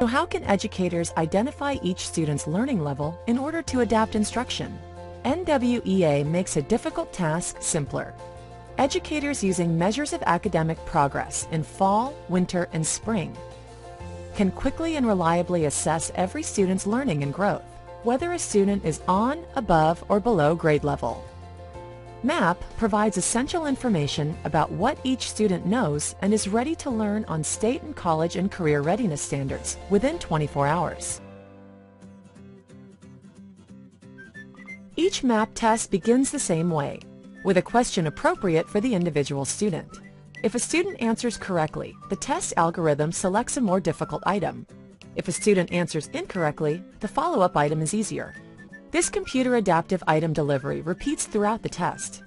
So how can educators identify each student's learning level in order to adapt instruction? NWEA makes a difficult task simpler. Educators using measures of academic progress in fall, winter, and spring can quickly and reliably assess every student's learning and growth, whether a student is on, above, or below grade level. MAP provides essential information about what each student knows and is ready to learn on state and college and career readiness standards within 24 hours. Each MAP test begins the same way, with a question appropriate for the individual student. If a student answers correctly, the test algorithm selects a more difficult item. If a student answers incorrectly, the follow-up item is easier. This computer adaptive item delivery repeats throughout the test.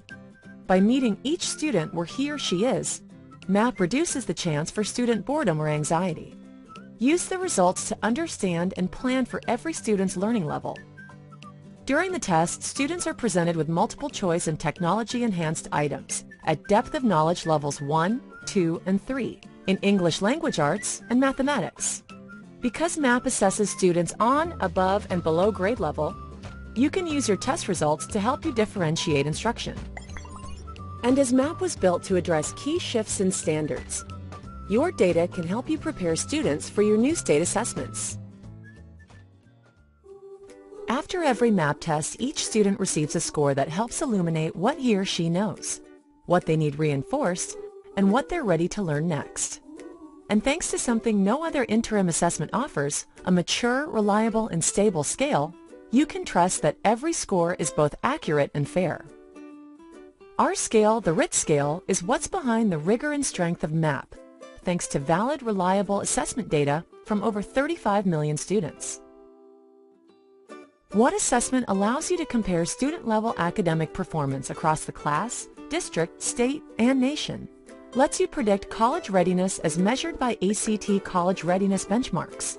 By meeting each student where he or she is, MAP reduces the chance for student boredom or anxiety. Use the results to understand and plan for every student's learning level. During the test, students are presented with multiple choice and technology-enhanced items at depth of knowledge levels 1, 2, and 3 in English language arts and mathematics. Because MAP assesses students on, above, and below grade level, you can use your test results to help you differentiate instruction. And as MAP was built to address key shifts in standards, your data can help you prepare students for your new state assessments. After every MAP test, each student receives a score that helps illuminate what he or she knows, what they need reinforced, and what they're ready to learn next. And thanks to something no other interim assessment offers, a mature, reliable, and stable scale, you can trust that every score is both accurate and fair. Our scale, the RIT scale, is what's behind the rigor and strength of MAP, thanks to valid, reliable assessment data from over 35 million students. What assessment allows you to compare student-level academic performance across the class, district, state, and nation. Lets you predict college readiness as measured by ACT College Readiness benchmarks,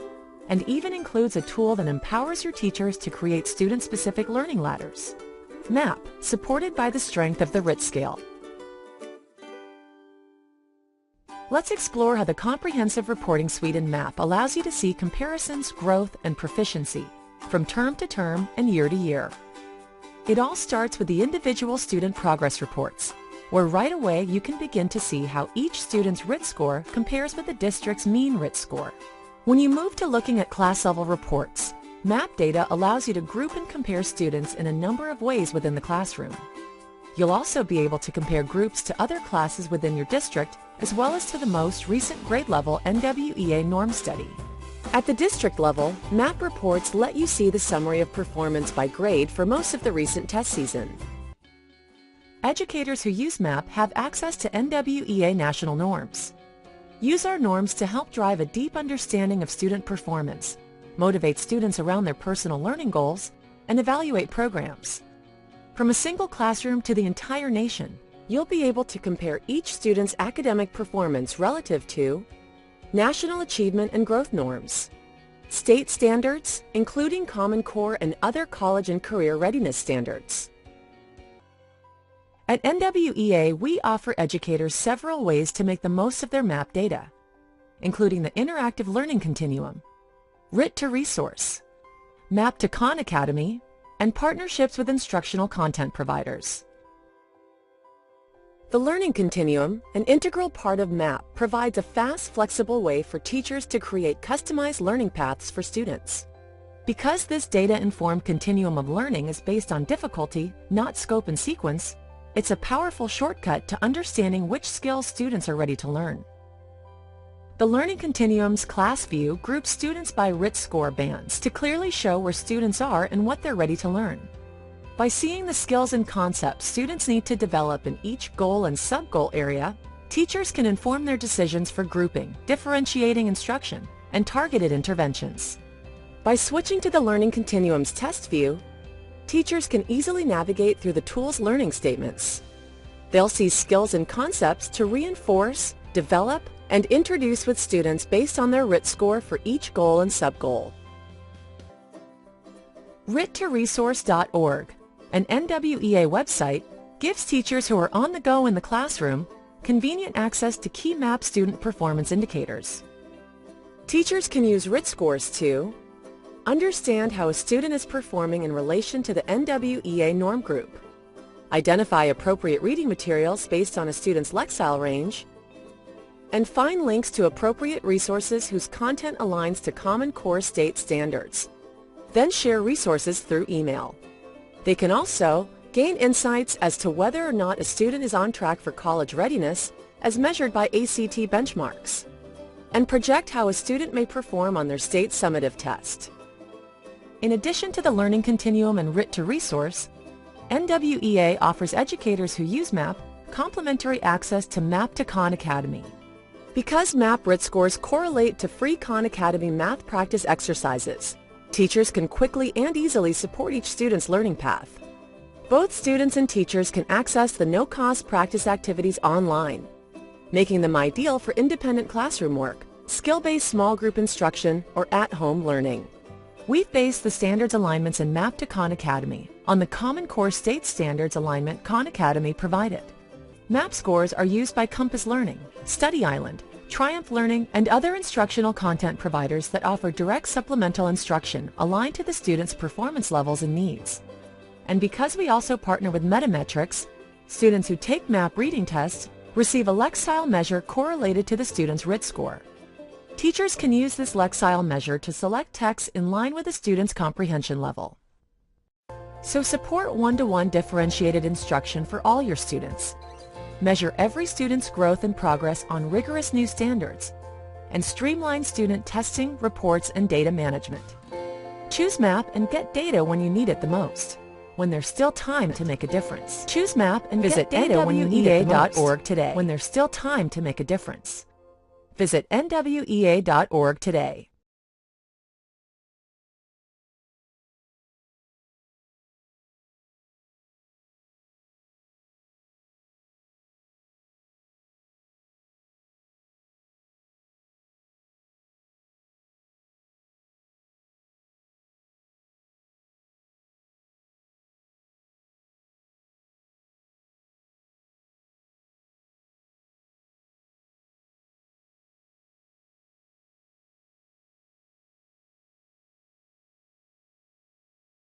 and even includes a tool that empowers your teachers to create student-specific learning ladders. MAP, supported by the strength of the RIT scale. Let's explore how the comprehensive reporting suite in MAP allows you to see comparisons, growth, and proficiency from term to term and year to year. It all starts with the individual student progress reports, where right away you can begin to see how each student's RIT score compares with the district's mean RIT score. When you move to looking at class-level reports, MAP data allows you to group and compare students in a number of ways within the classroom. You'll also be able to compare groups to other classes within your district, as well as to the most recent grade-level NWEA norm study. At the district level, MAP reports let you see the summary of performance by grade for most of the recent test season. Educators who use MAP have access to NWEA national norms. Use our norms to help drive a deep understanding of student performance, motivate students around their personal learning goals, and evaluate programs. From a single classroom to the entire nation, you'll be able to compare each student's academic performance relative to national achievement and growth norms, state standards, including Common Core and other college and career readiness standards. At NWEA, we offer educators several ways to make the most of their MAP data, including the Interactive Learning Continuum, RIT to Resource, MAP to Khan Academy, and partnerships with instructional content providers. The Learning Continuum, an integral part of MAP, provides a fast, flexible way for teachers to create customized learning paths for students. Because this data-informed continuum of learning is based on difficulty, not scope and sequence, it's a powerful shortcut to understanding which skills students are ready to learn. The Learning Continuum's class view groups students by RIT score bands to clearly show where students are and what they're ready to learn. By seeing the skills and concepts students need to develop in each goal and sub-goal area, teachers can inform their decisions for grouping, differentiating instruction, and targeted interventions. By switching to the Learning Continuum's test view, teachers can easily navigate through the tool's learning statements. They'll see skills and concepts to reinforce, develop, and introduce with students based on their RIT score for each goal and sub-goal. RIT2Resource.org, an NWEA website, gives teachers who are on the go in the classroom convenient access to key MAP student performance indicators. Teachers can use RIT scores to understand how a student is performing in relation to the NWEA norm group, identify appropriate reading materials based on a student's Lexile range, and find links to appropriate resources whose content aligns to Common Core state standards. Then share resources through email. They can also gain insights as to whether or not a student is on track for college readiness as measured by ACT benchmarks, and project how a student may perform on their state summative test. In addition to the Learning Continuum and RIT to Resource, NWEA offers educators who use MAP complimentary access to MAP to Khan Academy. Because MAP RIT scores correlate to free Khan Academy math practice exercises, teachers can quickly and easily support each student's learning path. Both students and teachers can access the no-cost practice activities online, making them ideal for independent classroom work, skill-based small group instruction, or at-home learning. We've based the standards alignments in MAP to Khan Academy on the Common Core State Standards alignment Khan Academy provided. MAP scores are used by Compass Learning, Study Island, Triumph Learning, and other instructional content providers that offer direct supplemental instruction aligned to the student's performance levels and needs. And because we also partner with Metametrics, students who take MAP reading tests receive a Lexile measure correlated to the student's RIT score. Teachers can use this Lexile measure to select texts in line with a student's comprehension level. So support one-to-one differentiated instruction for all your students. Measure every student's growth and progress on rigorous new standards, and streamline student testing, reports, and data management. Choose MAP and get data when you need it the most, when there's still time to make a difference. Choose MAP and visit NWEA.org today when there's still time to make a difference. Visit NWEA.org today.